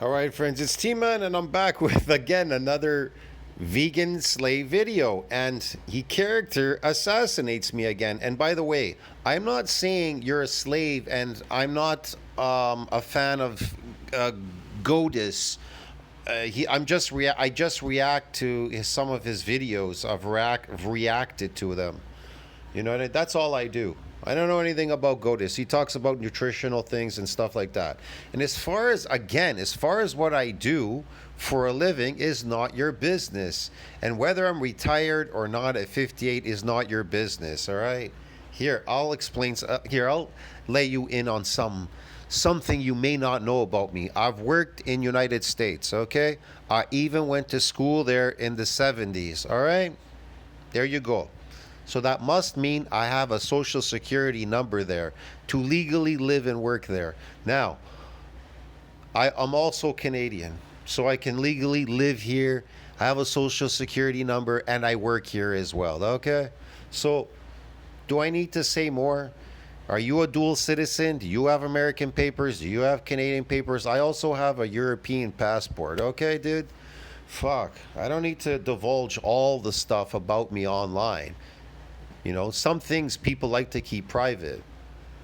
All right, friends, it's T-Man, and I'm back with, again, another vegan slave video. And he character assassinates me again. And by the way, I'm not saying you're a slave, and I'm not a fan of Godis. I just react to some of his videos. I've reacted to them. You know, that's all I do. I don't know anything about Godis. He talks about nutritional things and stuff like that. And as far as what I do for a living is not your business. And whether I'm retired or not at 58 is not your business, all right? Here, I'll explain. I'll lay you in on something you may not know about me. I've worked in United States, okay? I even went to school there in the 70s, all right? There you go. So that must mean I have a social security number there to legally live and work there. Now, I'm also Canadian, so I can legally live here. I have a social security number and I work here as well. Okay? So, do I need to say more? Are you a dual citizen? Do you have American papers? Do you have Canadian papers? I also have a European passport. Okay, dude? Fuck. I don't need to divulge all the stuff about me online. You know, some things people like to keep private.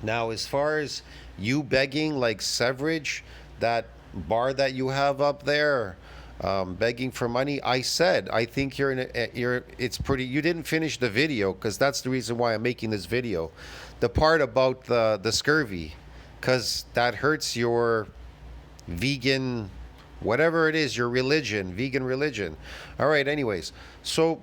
Now, as far as you begging like Severage, that bar that you have up there, begging for money, I said I think it's pretty. You didn't finish the video because that's the reason why I'm making this video. The part about the scurvy, because that hurts your vegan, whatever it is, your religion, vegan religion. All right. Anyways, so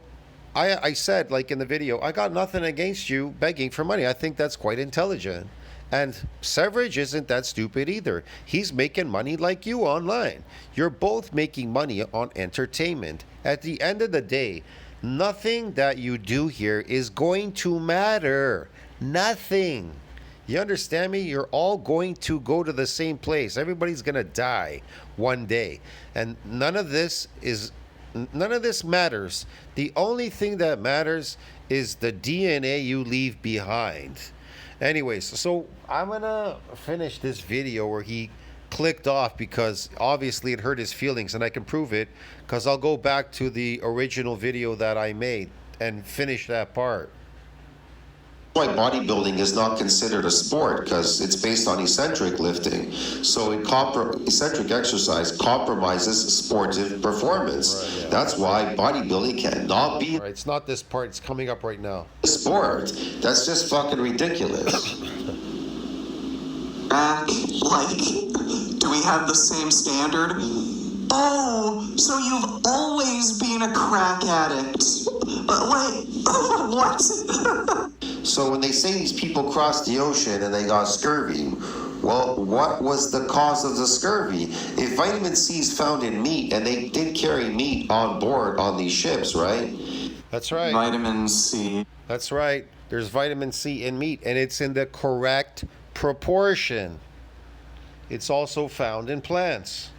I said, like in the video, I got nothing against you begging for money. I think that's quite intelligent. And Severage isn't that stupid either. He's making money like you online. You're both making money on entertainment. At the end of the day, nothing that you do here is going to matter. Nothing. You understand me? You're all going to go to the same place. Everybody's going to die one day. And none of this matters. The only thing that matters is the DNA you leave behind. Anyways, so I'm gonna finish this video where he clicked off because obviously it hurt his feelings, and I can prove it because I'll go back to the original video that I made and finish that part. Why bodybuilding is not considered a sport, because it's based on eccentric lifting. So eccentric exercise compromises sportive performance. Right, yeah. That's why bodybuilding cannot be All right, it's not this part, it's coming up right now. a sport. That's just fucking ridiculous. Back, like, do we have the same standard? Oh, so you've always been a crack addict. Wait, what? So when they say these people crossed the ocean and they got scurvy, well, what was the cause of the scurvy? If vitamin C is found in meat, and they did carry meat on board on these ships, right? That's right. Vitamin C. That's right. There's vitamin C in meat, and it's in the correct proportion. It's also found in plants.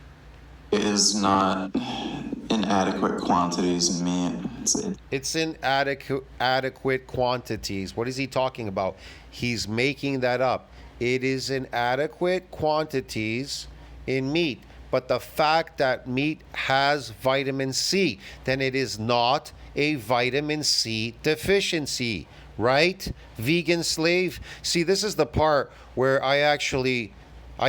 Is not in adequate quantities in meat. It's in adequate quantities. What is he talking about? He's making that up. It is in adequate quantities in meat. But the fact that meat has vitamin C, then it is not a vitamin C deficiency, right? Vegan slave. See, this is the part where I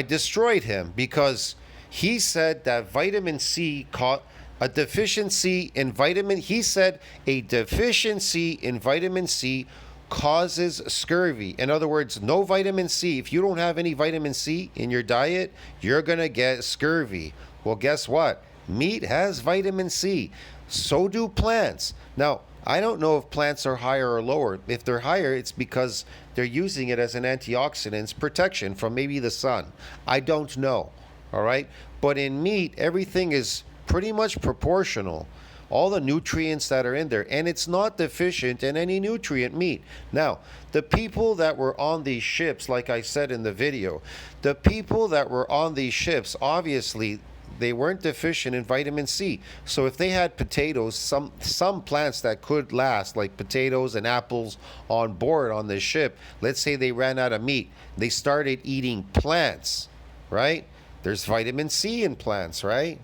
destroyed him because he said that vitamin C caught a deficiency in vitamin. He said a deficiency in vitamin C causes scurvy. In other words, no vitamin C. If you don't have any vitamin C in your diet, you're going to get scurvy. Well, guess what? Meat has vitamin C. So do plants. Now, I don't know if plants are higher or lower. If they're higher, it's because they're using it as an antioxidant protection from maybe the sun. I don't know. All right? But in meat, everything is pretty much proportional. All the nutrients that are in there, and it's not deficient in any nutrient meat. Now, the people that were on these ships, like I said in the video, the people that were on these ships, obviously, they weren't deficient in vitamin C. So if they had potatoes, some plants that could last, like potatoes and apples on board on this ship, let's say they ran out of meat, they started eating plants, right? There's vitamin C in plants, right?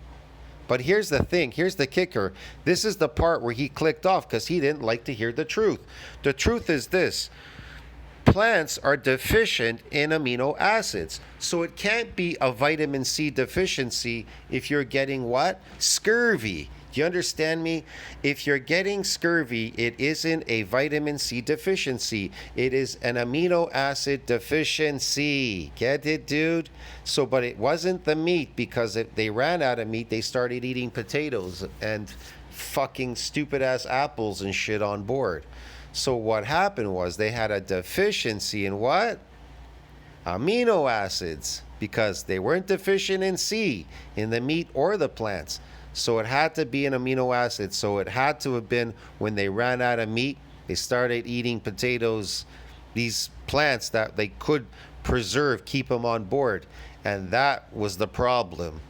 But here's the thing, here's the kicker. This is the part where he clicked off because he didn't like to hear the truth. The truth is this: plants are deficient in amino acids. So it can't be a vitamin C deficiency if you're getting what? Scurvy. Do you understand me? If you're getting scurvy, it isn't a vitamin C deficiency. It is an amino acid deficiency. Get it, dude? So, but it wasn't the meat, because if they ran out of meat, they started eating potatoes and fucking stupid ass apples and shit on board. So what happened was they had a deficiency in what? Amino acids, because they weren't deficient in C, in the meat or the plants. So it had to be an amino acid. So it had to have been when they ran out of meat, they started eating potatoes, these plants that they could preserve, keep them on board. And that was the problem.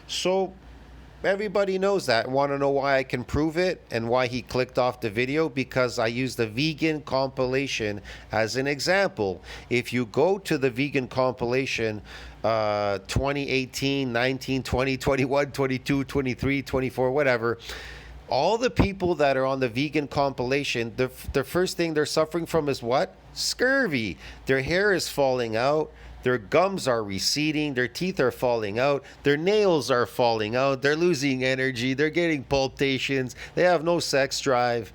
So everybody knows that. Want to know why I can prove it and why he clicked off the video? Because I used the vegan compilation as an example. If you go to the vegan compilation, 2018, 19, 20, 21, 22, 23, 24, whatever, all the people that are on the vegan compilation, the first thing they're suffering from is what? Scurvy. Their hair is falling out. Their gums are receding, their teeth are falling out, their nails are falling out, they're losing energy, they're getting palpitations, they have no sex drive.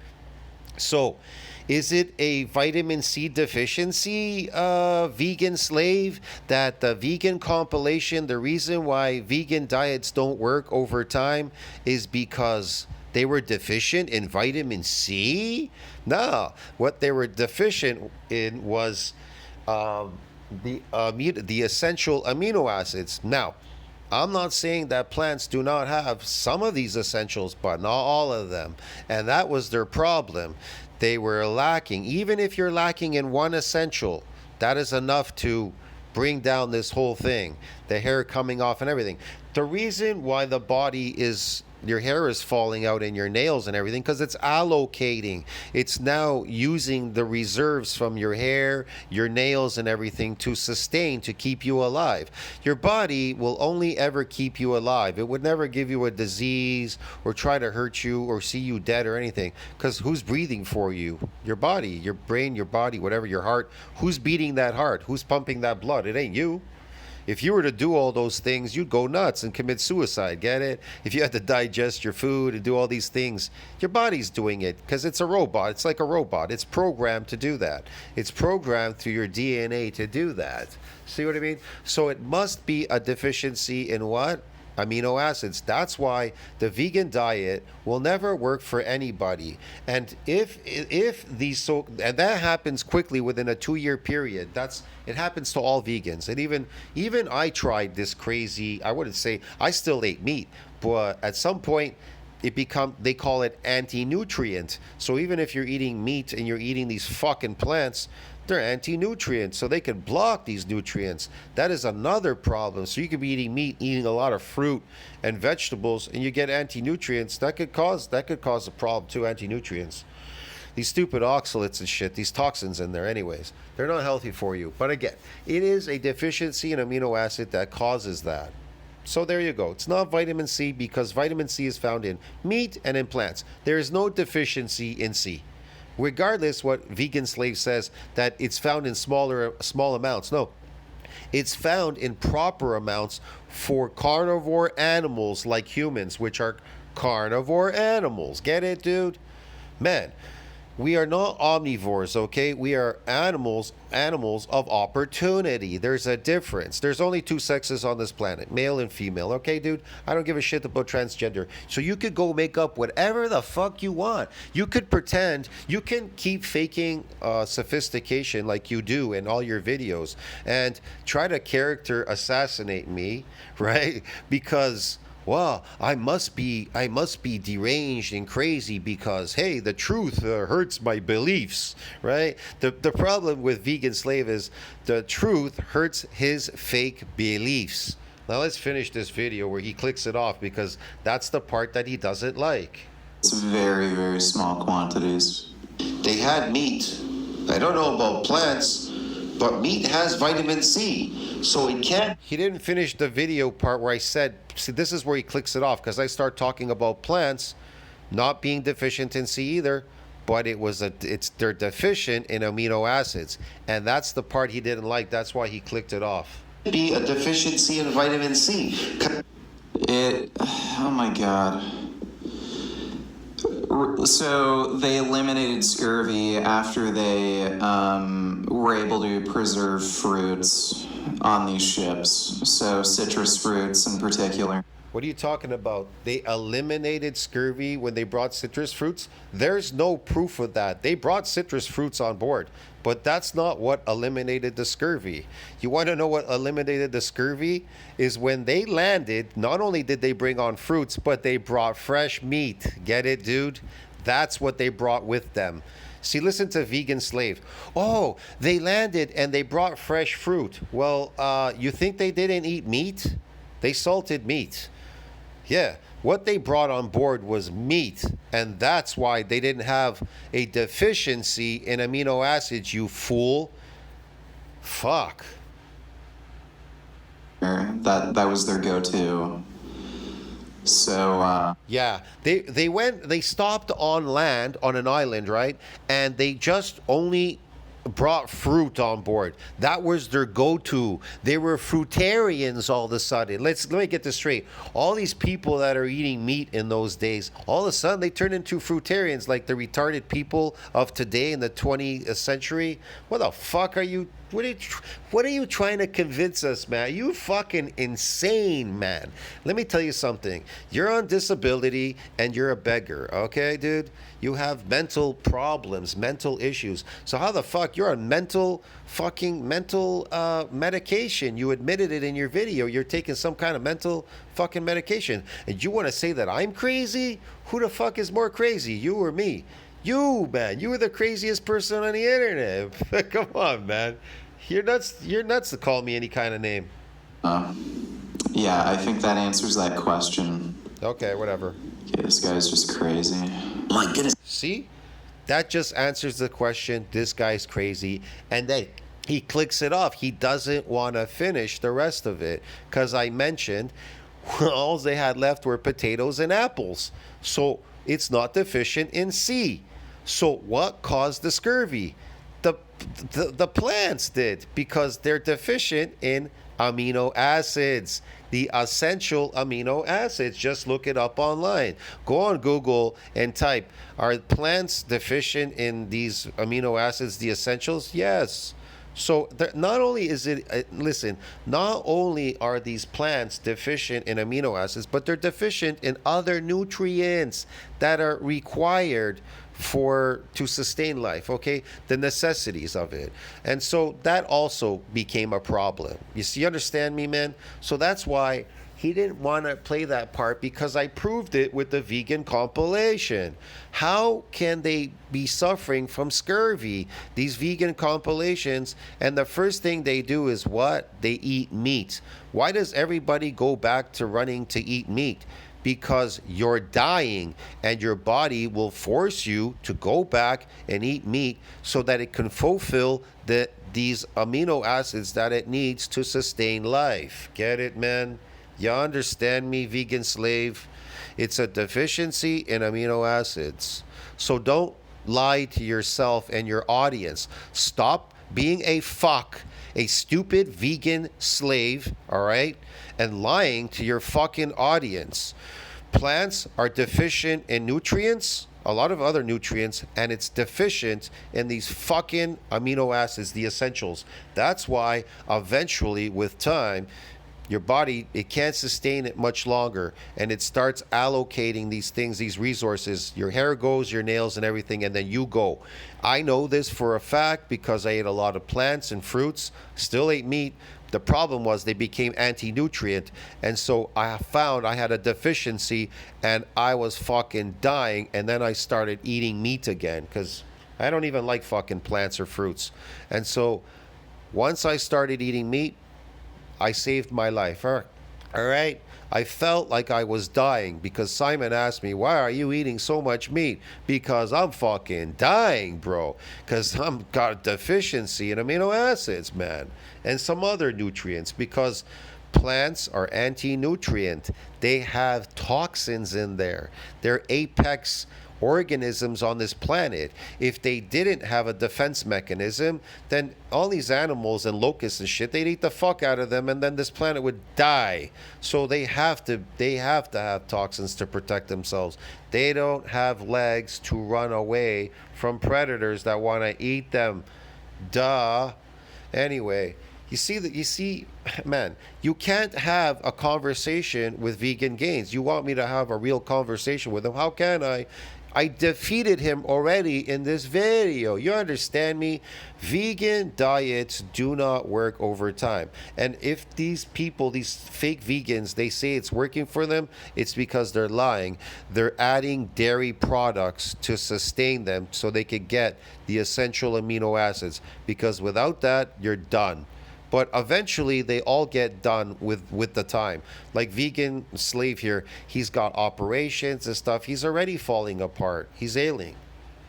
So, is it a vitamin C deficiency, vegan slave, that the vegan compilation, the reason why vegan diets don't work over time is because they were deficient in vitamin C? No, what they were deficient in was the essential amino acids. Now, I'm not saying that plants do not have some of these essentials, but not all of them. And that was their problem. They were lacking. Even if you're lacking in one essential, that is enough to bring down this whole thing. The hair coming off and everything. The reason why the body is, your hair is falling out and your nails and everything, because it's allocating. It's now using the reserves from your hair, your nails and everything to sustain, to keep you alive. Your body will only ever keep you alive. It would never give you a disease or try to hurt you or see you dead or anything, because who's breathing for you? Your body, your brain, your body, whatever, your heart. Who's beating that heart? Who's pumping that blood? It ain't you. If you were to do all those things, you'd go nuts and commit suicide, get it? If you had to digest your food and do all these things, your body's doing it because it's a robot. It's like a robot. It's programmed to do that. It's programmed through your DNA to do that. See what I mean? So it must be a deficiency in what? Amino acids. That's why the vegan diet will never work for anybody. And if these, and that happens quickly within a 2-year period. It happens to all vegans. And even I tried this crazy, I wouldn't say I still ate meat, but at some point they call it anti-nutrient. So even if you're eating meat and you're eating these fucking plants, they're anti-nutrients, so they can block these nutrients. That is another problem. So you could be eating meat, eating a lot of fruit and vegetables, and you get anti-nutrients. That could cause a problem too. Anti-nutrients, these stupid oxalates and shit, these toxins in there. Anyways, they're not healthy for you. But again, it is a deficiency in amino acid that causes that. So there you go. It's not vitamin C, because vitamin C is found in meat and in plants. There is no deficiency in C. Regardless what Vegan Slave says, that it's found in small amounts. No, it's found in proper amounts for carnivore animals like humans, which are carnivore animals. Get it, dude? Man, we are not omnivores, okay? We are animals of opportunity. There's a difference. There's only 2 sexes on this planet, male and female, okay, dude? I don't give a shit about transgender. So you could go make up whatever the fuck you want. You could pretend, you can keep faking sophistication like you do in all your videos and try to character assassinate me, right? Because, well, I must be deranged and crazy because, hey, the truth hurts my beliefs, right? The problem with Vegan Slave is the truth hurts his fake beliefs. Now let's finish this video where he clicks it off, because that's the part that he doesn't like. It's very, very small quantities. They had meat. I don't know about plants, but meat has vitamin C, so it can't. He didn't finish the video part where I said, see, this is where he clicks it off, because I start talking about plants not being deficient in C either, but they're deficient in amino acids, and that's the part he didn't like. That's why he clicked it off. Be a deficiency in vitamin C. Oh my god. So they eliminated scurvy after they were able to preserve fruits on these ships. So citrus fruits in particular. What are you talking about? They eliminated scurvy when they brought citrus fruits? There's no proof of that. They brought citrus fruits on board, but that's not what eliminated the scurvy. You want to know what eliminated the scurvy? Is when they landed, not only did they bring on fruits, but they brought fresh meat. Get it, dude? That's what they brought with them. See, listen to Vegan Slave. Oh, they landed and they brought fresh fruit. Well, you think they didn't eat meat? They salted meat. Yeah, what they brought on board was meat, and that's why they didn't have a deficiency in amino acids, you fool. Fuck. That was their go-to. So, Yeah, they stopped on land, on an island, right? And they just only brought fruit on board. That was their go-to. They were fruitarians all of a sudden. Let me get this straight. All these people that are eating meat in those days, all of a sudden they turn into fruitarians, like the retarded people of today in the 20th century. What the fuck are you? What are you trying to convince us, man? You fucking insane, man. Let me tell you something. You're on disability and you're a beggar, okay, dude? You have mental problems, mental issues. So how the fuck you're on mental medication? You admitted it in your video. You're taking some kind of mental fucking medication. And you want to say that I'm crazy? Who the fuck is more crazy, you or me? You, man. You were the craziest person on the internet. Come on, man. You're nuts to call me any kind of name. yeah, I think that answers that question. Okay, whatever. Yeah, this guy's just crazy. My goodness. See? That just answers the question. This guy's crazy. And then he clicks it off. He doesn't want to finish the rest of it. Because I mentioned all they had left were potatoes and apples. So it's not deficient in C. So what caused the scurvy? The plants did, because they're deficient in amino acids, the essential amino acids. Just look it up online. Go on Google and type, are plants deficient in these amino acids, the essentials? Yes. So not only is it, not only are these plants deficient in amino acids, but they're deficient in other nutrients that are required to sustain life, okay? The necessities of it. And so that also became a problem. You understand me, man? So that's why he didn't want to play that part, because I proved it with the vegan compilation. How can they be suffering from scurvy, these vegan compilations, and the first thing they do is what? They eat meat. Why does everybody go back to running to eat meat? Because you're dying and your body will force you to go back and eat meat so that it can fulfill these amino acids that it needs to sustain life. Get it, man? You understand me, Vegan Slave? It's a deficiency in amino acids. So don't lie to yourself and your audience. Stop being a stupid vegan slave, all right? And lying to your fucking audience. Plants are deficient in nutrients, a lot of other nutrients, and it's deficient in these fucking amino acids, the essentials. That's why eventually, with time, your body, it can't sustain it much longer, and it starts allocating these things, these resources. Your hair goes, your nails and everything, and then you go. I know this for a fact because I ate a lot of plants and fruits, still ate meat. The problem was they became anti-nutrient, and so I found I had a deficiency and I was fucking dying, and then I started eating meat again because I don't even like fucking plants or fruits. And so once I started eating meat, I saved my life. All right. I felt like I was dying because Simon asked me, why are you eating so much meat? Because I'm fucking dying, bro. Because I'm got a deficiency in amino acids, man. And some other nutrients. Because plants are anti-nutrient. They have toxins in there. They're apex organisms on this planet. If they didn't have a defense mechanism, then all these animals and locusts and shit, they'd eat the fuck out of them, and then this planet would die. So they have to have toxins to protect themselves. They don't have legs to run away from predators that want to eat them. Duh. Anyway, man, you can't have a conversation with Vegan Gains. You want me to have a real conversation with him? How can I? I defeated him already in this video. You understand me? Vegan diets do not work over time. And if these people, these fake vegans, they say it's working for them, it's because they're lying. They're adding dairy products to sustain them so they could get the essential amino acids. Because without that, you're done. But eventually they all get done with the time. Like Vegan Slave here, he's got operations and stuff. He's already falling apart. He's ailing.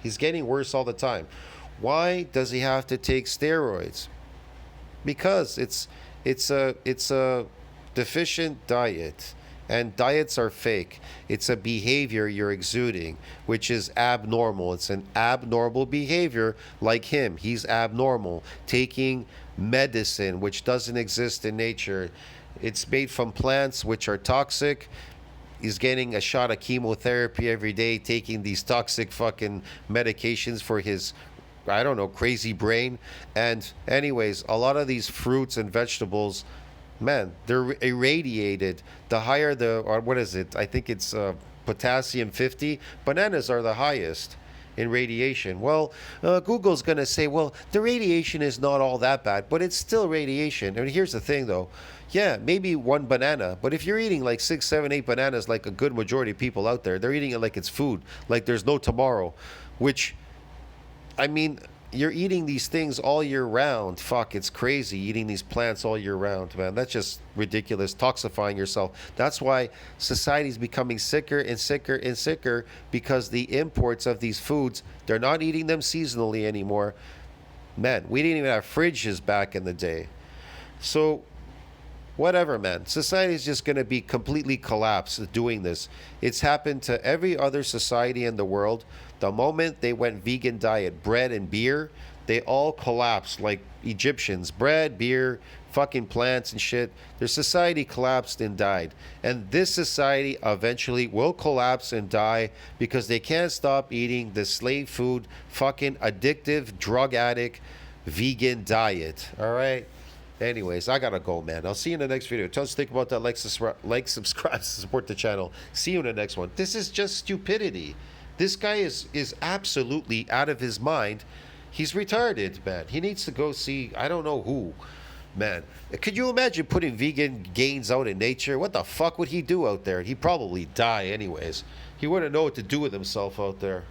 He's getting worse all the time. Why does he have to take steroids? Because it's a deficient diet. And diets are fake. It's a behavior you're exuding, which is abnormal. It's an abnormal behavior like him. He's abnormal. Taking medicine, which doesn't exist in nature. It's made from plants, which are toxic. He's getting a shot of chemotherapy every day, taking these toxic fucking medications for his, I don't know, crazy brain. And anyways, a lot of these fruits and vegetables, man, they're irradiated. The higher the, or what is it? I think it's potassium 50. Bananas are the highest in radiation. Well, Google's going to say, well, the radiation is not all that bad, but it's still radiation. And here's the thing, though. Yeah, maybe one banana, but if you're eating like 6, 7, 8 bananas, like a good majority of people out there, they're eating it like it's food, like there's no tomorrow, which, I mean, you're eating these things all year round. Fuck, it's crazy eating these plants all year round, man. That's just ridiculous, toxifying yourself. That's why society's becoming sicker and sicker and sicker, because the imports of these foods, they're not eating them seasonally anymore. Man, we didn't even have fridges back in the day. So, whatever, man. Society's just going to be completely collapsed doing this. It's happened to every other society in the world. The moment they went vegan diet, bread and beer, they all collapsed like Egyptians. Bread, beer, fucking plants and shit. Their society collapsed and died. And this society eventually will collapse and die because they can't stop eating the slave food, fucking addictive, drug addict, vegan diet. All right? Anyways, I gotta go, man. I'll see you in the next video. Tell us to think about that. Like, subscribe, support the channel. See you in the next one. This is just stupidity. This guy is absolutely out of his mind. He's retarded, man. He needs to go see, I don't know who, man. Could you imagine putting Vegan Gains out in nature? What the fuck would he do out there? He'd probably die anyways. He wouldn't know what to do with himself out there.